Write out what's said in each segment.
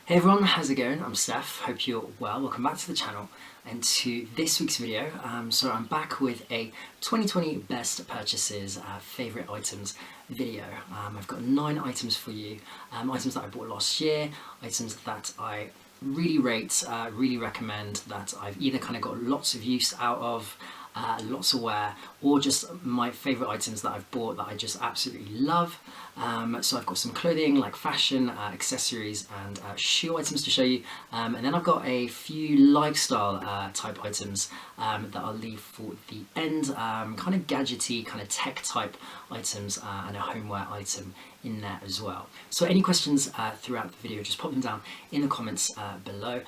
Hey everyone, how's it going? I'm Steph, hope you're well. Welcome back to the channel and to this week's video. So I'm back with a 2020 best purchases, favourite items video. I've got 9 items for you, items that I bought last year, items that I really rate, really recommend, that I've either kind of got lots of use out of, lots of wear, or just my favourite items that I've bought that I just absolutely love. So I've got some clothing, like fashion, accessories and shoe items to show you, and then I've got a few lifestyle type items that I'll leave for the end, kind of gadgety, kind of tech type items, and a homeware item in there as well. So any questions throughout the video, just pop them down in the comments below.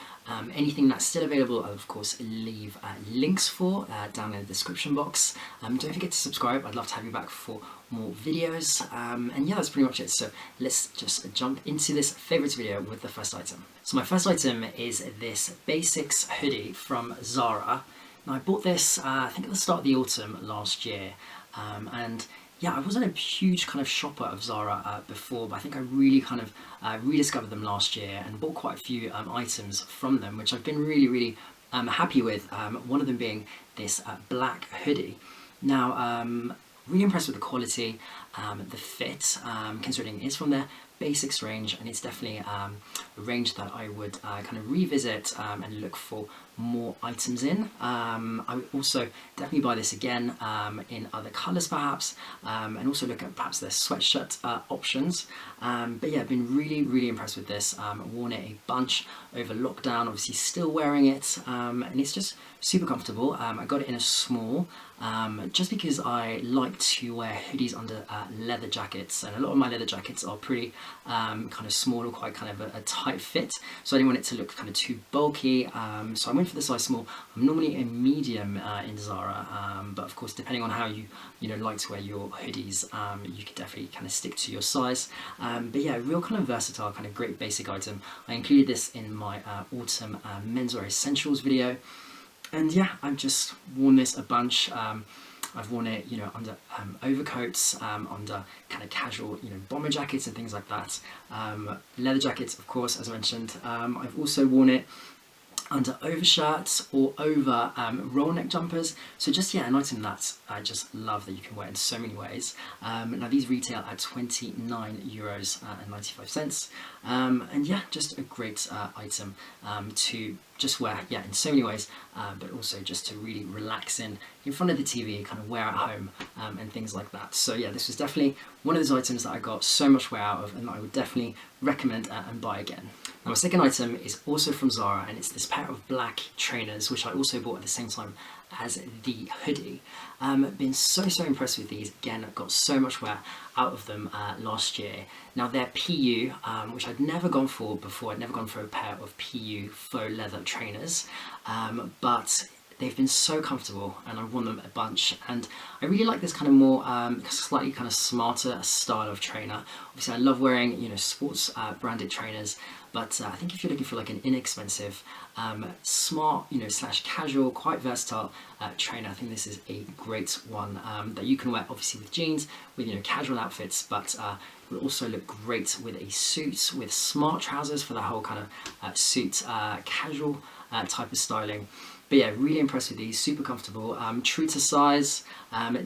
Anything that's still available, I'll of course leave links for down in the description box. Don't forget to subscribe, I'd love to have you back for more videos, and yeah, that's pretty much it. So let's just jump into this favourites video with the first item. So my first item is this basics hoodie from Zara. Now I bought this I think at the start of the autumn last year, and yeah, I wasn't a huge kind of shopper of Zara before, but I think I really kind of rediscovered them last year and bought quite a few items from them, which I've been really happy with, one of them being this black hoodie. Now, really impressed with the quality, the fit, considering it's from their basics range, and it's definitely a range that I would kind of revisit and look for more items in. I would also definitely buy this again in other colours perhaps, and also look at perhaps their sweatshirt options. But yeah, I've been really impressed with this. Worn it a bunch over lockdown, obviously still wearing it, and it's just super comfortable. I got it in a small, just because I like to wear hoodies under leather jackets, and a lot of my leather jackets are pretty kind of small or quite kind of a tight fit, so I didn't want it to look kind of too bulky, so I went for the size small. I'm normally a medium in Zara, but of course depending on how you like to wear your hoodies, you could definitely kind of stick to your size, but yeah, real kind of versatile, kind of great basic item. I included this in my autumn menswear essentials video, and yeah, I've just worn this a bunch. I've worn it, under overcoats, under kind of casual, bomber jackets and things like that. Leather jackets, of course, as I mentioned. I've also worn it under overshirts or over roll neck jumpers. So just, yeah, an item that I just love, that you can wear in so many ways. Now these retail at €29.95. And yeah, just a great item to just wear, yeah, in so many ways, but also just to really relax in front of the TV, kind of wear at home, and things like that. So yeah, this was definitely one of those items that I got so much wear out of, and that I would definitely recommend and buy again. Now my second item is also from Zara, and it's this pair of black trainers, which I also bought at the same time as the hoodie. Been so impressed with these. Again, I got so much wear out of them last year. Now they're PU, which I'd never gone for before. I'd never gone for a pair of PU faux leather trainers, but they've been so comfortable, and I've worn them a bunch, and I really like this kind of more slightly kind of smarter style of trainer. Obviously I love wearing sports branded trainers, but I think if you're looking for like an inexpensive, smart, slash casual, quite versatile trainer, I think this is a great one that you can wear obviously with jeans, with casual outfits, but will also look great with a suit, with smart trousers for the whole kind of suit casual type of styling. But yeah, really impressed with these, super comfortable, true to size.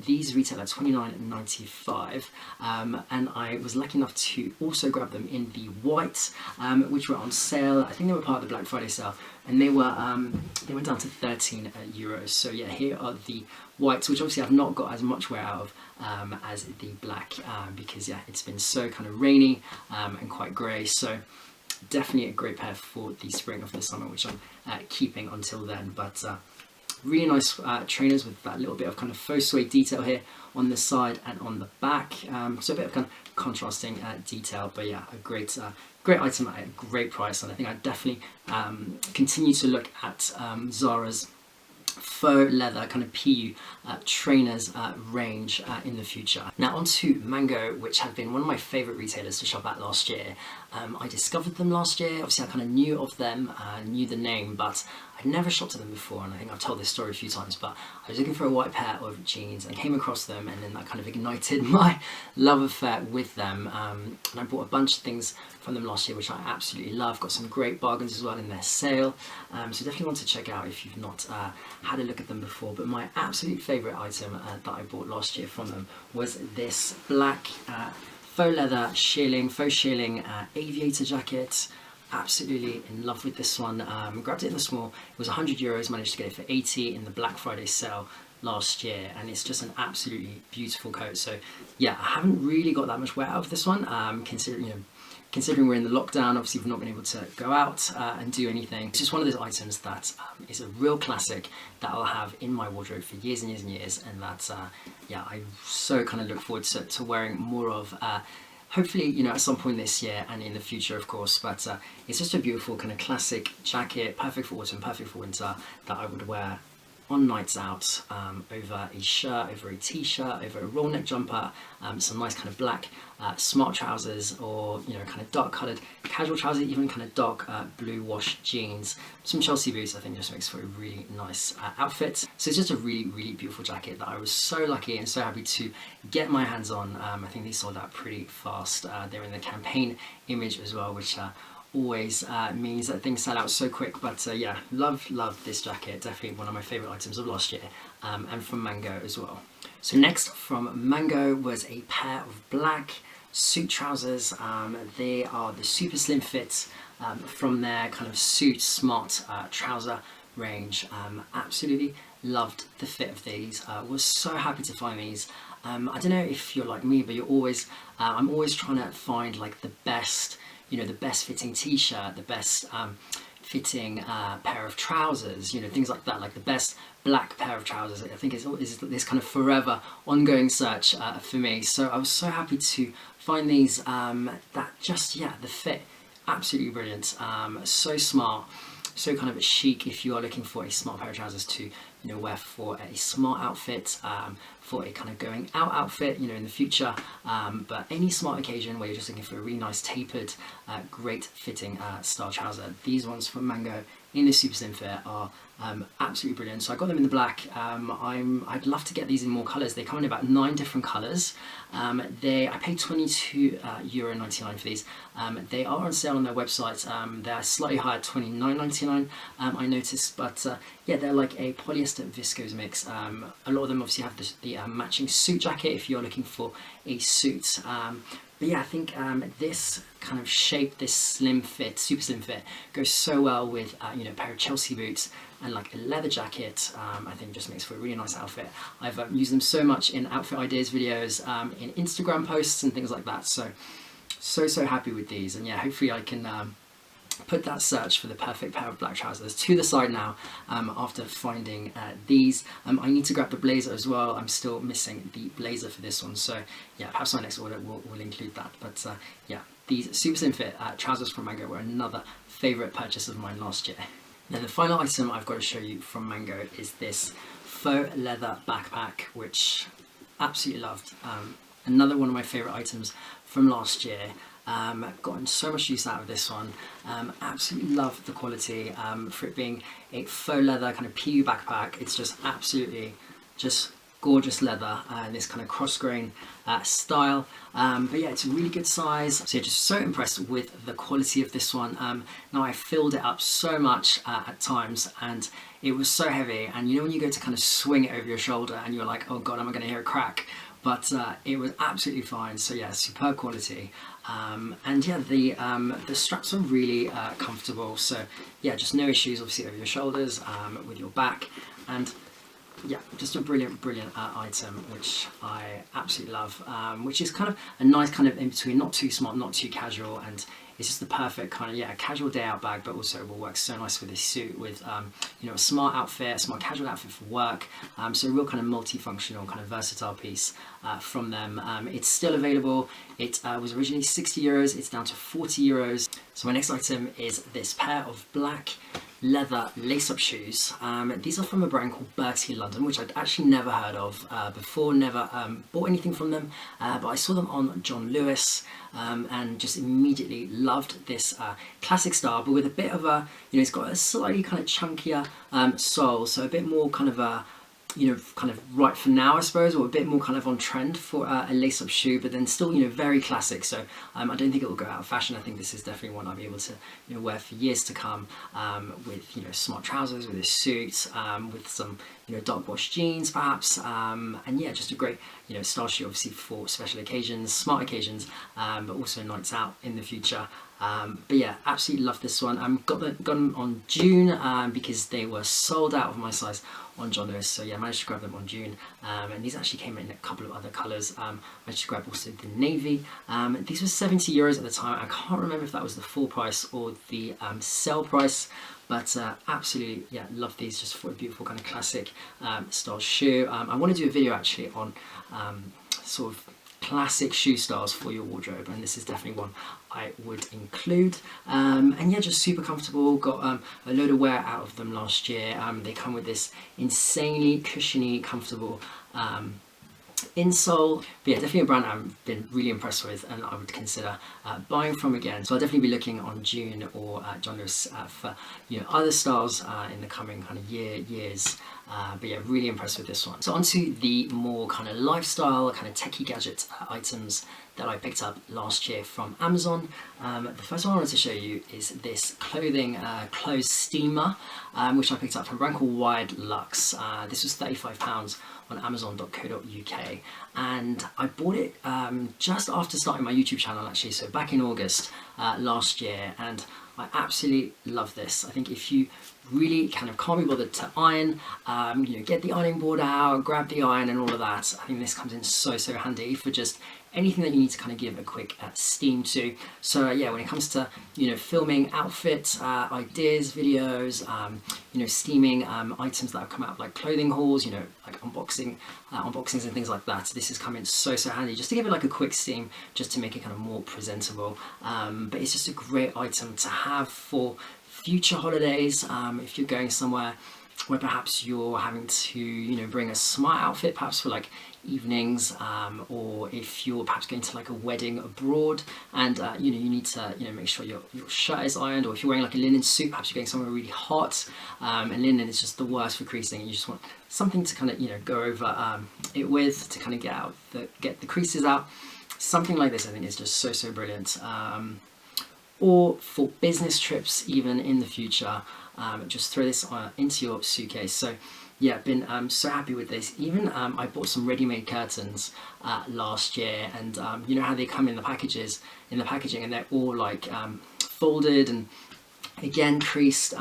These retail at $29.95, and I was lucky enough to also grab them in the white, which were on sale. I think they were part of the Black Friday sale, and they went down to €13. So yeah, here are the whites, which obviously I've not got as much wear out of as the black, because yeah, it's been so kind of rainy and quite grey. So definitely a great pair for the spring of the summer, which I'm keeping until then. But really nice trainers with that little bit of kind of faux suede detail here on the side and on the back, so a bit of kind of contrasting detail. But yeah, a great item at a great price, and I think I definitely continue to look at Zara's faux leather kind of PU trainers range in the future. Now on to Mango, which have been one of my favourite retailers to shop at last year. I discovered them last year. Obviously I kind of knew of them, knew the name, but I'd never shopped at them before, and I think I've told this story a few times, but I was looking for a white pair of jeans and came across them, and then that kind of ignited my love affair with them, and I bought a bunch of things from them last year which I absolutely love. Got some great bargains as well in their sale, so definitely want to check out if you've not had a look at them before. But my absolute favourite item that I bought last year from them was this black faux leather faux shearling aviator jacket. Absolutely in love with this one. Grabbed it in the small. It was €100, managed to get it for 80 in the Black Friday sale last year, and it's just an absolutely beautiful coat. So yeah, I haven't really got that much wear out of this one, considering we're in the lockdown. Obviously we've not been able to go out and do anything. It's just one of those items that is a real classic that I'll have in my wardrobe for years and years and years, and that yeah, I so kind of look forward to wearing more of, hopefully, at some point this year and in the future, of course. But it's just a beautiful kind of classic jacket, perfect for autumn, perfect for winter, that I would wear on nights out, over a shirt, over a t-shirt, over a roll neck jumper, some nice kind of black smart trousers, or kind of dark coloured casual trousers, even kind of dark blue wash jeans, some Chelsea boots. I think just makes for a really nice outfit. So it's just a really, really beautiful jacket that I was so lucky and so happy to get my hands on. I think these sold out pretty fast. They're in the campaign image as well, which always means that things sell out so quick. But yeah, love this jacket. Definitely one of my favourite items of last year, and from Mango as well. So next from Mango was a pair of black suit trousers. They are the super slim fit from their kind of suit smart trouser range. Absolutely loved the fit of these. Was so happy to find these. I don't know if you're like me, but I'm always trying to find like the best fitting t-shirt, the best fitting pair of trousers, things like that, like the best black pair of trousers. I think is this kind of forever ongoing search for me. So I was so happy to find these that just, yeah, the fit, absolutely brilliant. So smart, so kind of chic if you are looking for a smart pair of trousers to wear for a smart outfit, for a kind of going out outfit in the future, but any smart occasion where you're just looking for a really nice tapered, great fitting style trouser. These ones from Mango in the super slim fit are absolutely brilliant. So I got them in the black. I'd love to get these in more colours. They come in about 9 different colours. I paid €22.99 for these. They are on sale on their website. They're slightly higher, $29.99 I noticed, but yeah, they're like a polyester viscose mix. A lot of them obviously have the matching suit jacket if you're looking for a suit. But yeah, I think this kind of shape, this slim fit, super slim fit, goes so well with a pair of Chelsea boots and like a leather jacket. I think just makes for a really nice outfit. I've used them so much in outfit ideas videos, in Instagram posts and things like that. So happy with these, and yeah, hopefully I can put that search for the perfect pair of black trousers to the side now, after finding these. I need to grab the blazer as well. I'm still missing the blazer for this one, so yeah, perhaps my next order will include that. But yeah, these super slim fit trousers from Mango were another favourite purchase of mine last year. Now the final item I've got to show you from Mango is this faux leather backpack, which absolutely loved. Another one of my favourite items from last year. Gotten so much use out of this one. Absolutely love the quality, for it being a faux leather kind of PU backpack. It's just absolutely just gorgeous leather, and this kind of cross grain style, but yeah, it's a really good size. So yeah, just so impressed with the quality of this one. Now I filled it up so much at times, and it was so heavy, and when you go to kind of swing it over your shoulder and you're like, oh god, am I going to hear a crack? But it was absolutely fine. So yeah, superb quality, and yeah, the straps are really comfortable. So yeah, just no issues obviously over your shoulders, with your back, and yeah, just a brilliant item which I absolutely love, which is kind of a nice kind of in between, not too smart, not too casual, and it's just the perfect kind of, yeah, casual day out bag, but also will work so nice with this suit, with a smart outfit, a smart casual outfit for work. So a real kind of multifunctional, kind of versatile piece from them. It's still available. It was originally €60. It's down to €40. So my next item is this pair of black leather lace-up shoes. These are from a brand called Bertie London, which I'd actually never heard of before, never bought anything from them, but I saw them on John Lewis and just immediately loved this classic style, but with a bit of a, it's got a slightly kind of chunkier sole, so a bit more kind of a, kind of right for now, I suppose, or a bit more kind of on trend for a lace-up shoe, but then still, very classic. So I don't think it will go out of fashion. I think this is definitely one I'll be able to, wear for years to come, with, smart trousers, with a suit, with some, dark wash jeans perhaps, and yeah, just a great, style shoe, obviously for special occasions, smart occasions, but also nights out in the future. But yeah, absolutely love this one. Got them on June because they were sold out of my size on John Lewis. So yeah, managed to grab them on June, and these actually came in a couple of other colours. Managed to grab also the navy. These were €70 at the time. I can't remember if that was the full price or the sale price, but absolutely, yeah, love these just for a beautiful kind of classic style shoe. I want to do a video actually on sort of classic shoe styles for your wardrobe, and this is definitely one I would include. And yeah, just super comfortable. Got a load of wear out of them last year. They come with this insanely cushiony, comfortable insole. But yeah, definitely a brand I've been really impressed with and I would consider buying from again. So I'll definitely be looking on June or John Lewis for other styles in the coming kind of years. But yeah, really impressed with this one. So onto the more kind of lifestyle, kind of techie gadget items that I picked up last year from Amazon. The first one I wanted to show you is this clothes steamer, which I picked up from a brand called Wired Luxe. This was £35 on amazon.co.uk, and I bought it just after starting my YouTube channel actually, so back in August last year, and I absolutely love this. I think if you really kind of can't be bothered to iron, get the ironing board out, grab the iron and all of that, I think this comes in so handy for just anything that you need to kind of give a quick steam to. So yeah, when it comes to filming outfit ideas, videos, steaming items that have come out like clothing hauls, like unboxings and things like that, this has come in so handy just to give it like a quick steam, just to make it kind of more presentable. But it's just a great item to have for future holidays, if you're going somewhere where perhaps you're having to bring a smart outfit perhaps for like evenings, or if you're perhaps going to like a wedding abroad and you need to make sure your shirt is ironed, or if you're wearing like a linen suit, perhaps you're going somewhere really hot, and linen is just the worst for creasing, and you just want something to kind of go over it with, to kind of get the creases out. Something like this I think is just so brilliant, or for business trips even in the future. Just throw this into your suitcase. So yeah, been so happy with this. Even I bought some ready-made curtains last year, and you know how they come in the packaging, and they're all like folded and again creased.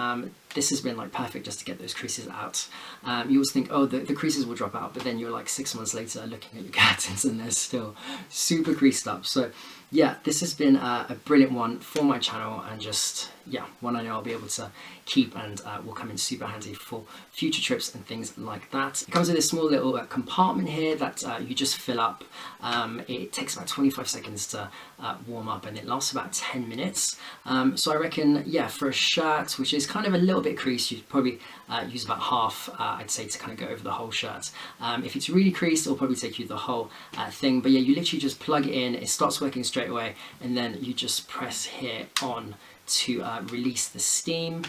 This has been like perfect just to get those creases out. You always think, oh, the creases will drop out, but then you're like 6 months later looking at your curtains and they're still super creased up. So yeah, this has been a brilliant one for my channel, and just yeah, one I know I'll be able to keep and will come in super handy for future trips and things like that. It comes with a small little compartment here that you just fill up. It takes about 25 seconds to warm up, and it lasts about 10 minutes. So I reckon, yeah, for a shirt which is kind of a little bit creased, you'd probably use about half, I'd say, to kind of go over the whole shirt. If it's really creased, it'll probably take you the whole thing. But yeah, you literally just plug it in, it starts working straight away, and then you just press here on to release the steam.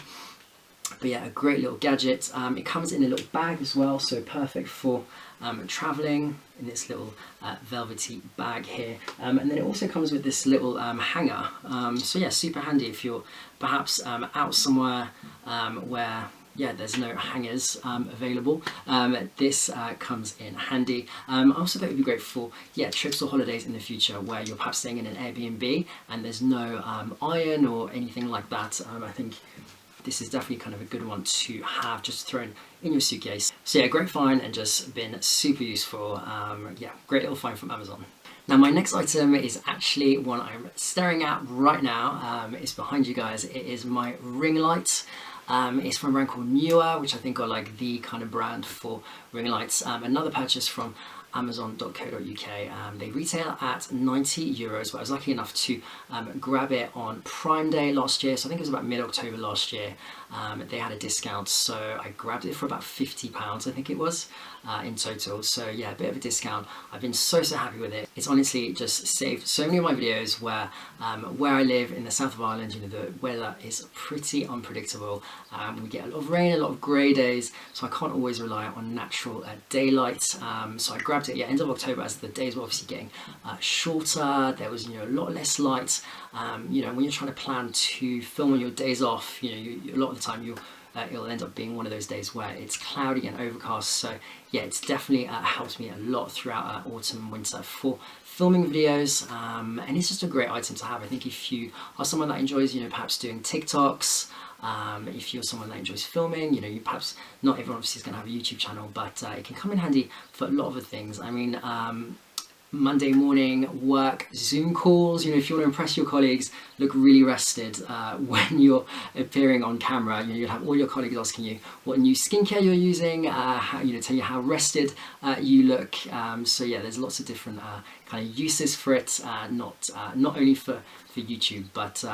But yeah, a great little gadget. It comes in a little bag as well, so perfect for traveling in this little velvety bag here. And then it also comes with this little hanger. So yeah, super handy if you're perhaps out somewhere where yeah, there's no hangers available. This comes in handy. I also thought it would be great for trips or holidays in the future where you're perhaps staying in an Airbnb and there's no iron or anything like that. I think this is definitely kind of a good one to have just thrown in your suitcase. So yeah, great find and just been super useful. Yeah, great little find from Amazon. Now my next item is actually one I'm staring at right now. It's behind you guys. It is my ring light. It's from a brand called knitwear, which I think are like the kind of brand for ring lights. Another purchase from amazon.co.uk. They retail at 90 euros, but I was lucky enough to grab it on Prime Day last year, so I think it was about mid-October last year. They had a discount, so I grabbed it for about £50, I think it was, in total. So yeah, a bit of a discount. I've been so happy with it. It's honestly just saved so many of my videos where I live in the south of Ireland, you know, the weather is pretty unpredictable. We get a lot of rain, a lot of grey days, so I can't always rely on natural daylight. So I grabbed it, end of October, as the days were obviously getting shorter. There was, you know, a lot less light. You know, when you're trying to plan to film on your days off, you know, a lot of the time it'll end up being one of those days where it's cloudy and overcast. So yeah, it's definitely helped me a lot throughout autumn and winter for filming videos, and it's just a great item to have. I think if you are someone that enjoys, you know, perhaps doing TikToks, if you're someone that enjoys filming, you know, you perhaps, not everyone obviously is going to have a YouTube channel, but it can come in handy for a lot of the things. I mean, Monday morning work Zoom calls, you know, if you want to impress your colleagues, look really rested when you're appearing on camera. You know, you'll have all your colleagues asking you what new skincare you're using, how, you know, tell you how rested you look. So yeah, there's lots of different kind of uses for it, not only for YouTube, but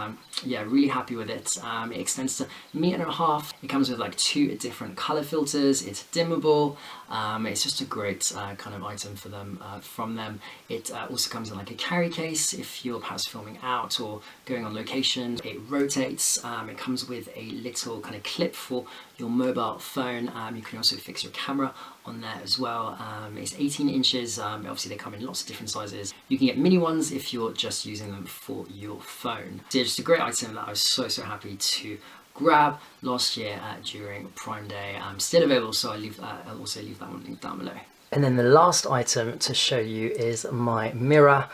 yeah, really happy with it. It extends to 1.5 meters. It comes with like 2 different color filters. It's dimmable. It's just a great kind of item for them, from them. It also comes in like a carry case if you're perhaps filming out or going on location. It rotates. It comes with a little kind of clip for your mobile phone. You can also fix your camera on there as well. It's 18 inches. Obviously they come in lots of different sizes. You can get mini ones if you're just using them for your phone. So yeah, just a great item that I was so happy to grab last year during Prime Day. Still available, so I'll also leave that one linked down below. And then the last item to show you is my mirror,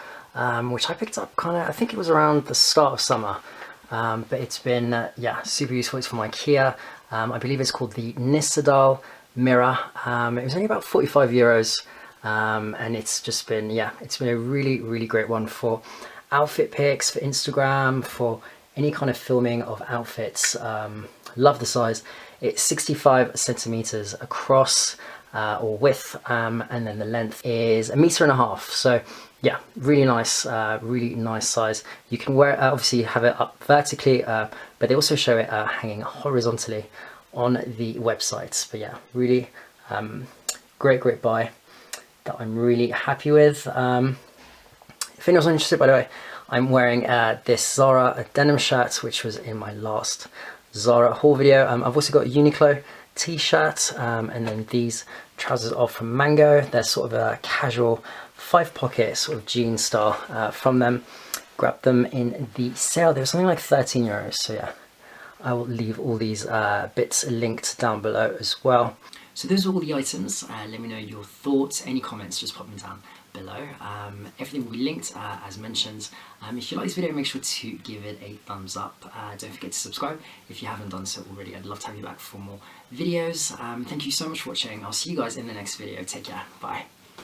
which I picked up I think it was around the start of summer. But it's been yeah, super useful. It's from Ikea. I believe it's called the Nissadal mirror. It was only about 45 euros, and it's just been, yeah, it's been a really great one for outfit pics, for Instagram, for any kind of filming of outfits. Love the size. It's 65 centimeters across, or width, and then the length is 1.5 meters. So yeah, really nice size. You can wear obviously have it up vertically, but they also show it hanging horizontally on the website. But yeah, really great buy that I'm really happy with. If anyone's interested, by the way, I'm wearing this Zara denim shirt, which was in my last Zara haul video. I've also got a Uniqlo t-shirt, and then these trousers are from Mango. They're sort of a casual 5-pocket sort of jean style from them. Grabbed them in the sale. They were something like 13 euros. So yeah, I will leave all these bits linked down below as well. So those are all the items. Let me know your thoughts, any comments, just pop them down below. Everything will be linked as mentioned. If you like this video, make sure to give it a thumbs up. Don't forget to subscribe if you haven't done so already. I'd love to have you back for more videos. Thank you so much for watching. I'll see you guys in the next video. Take care. Bye.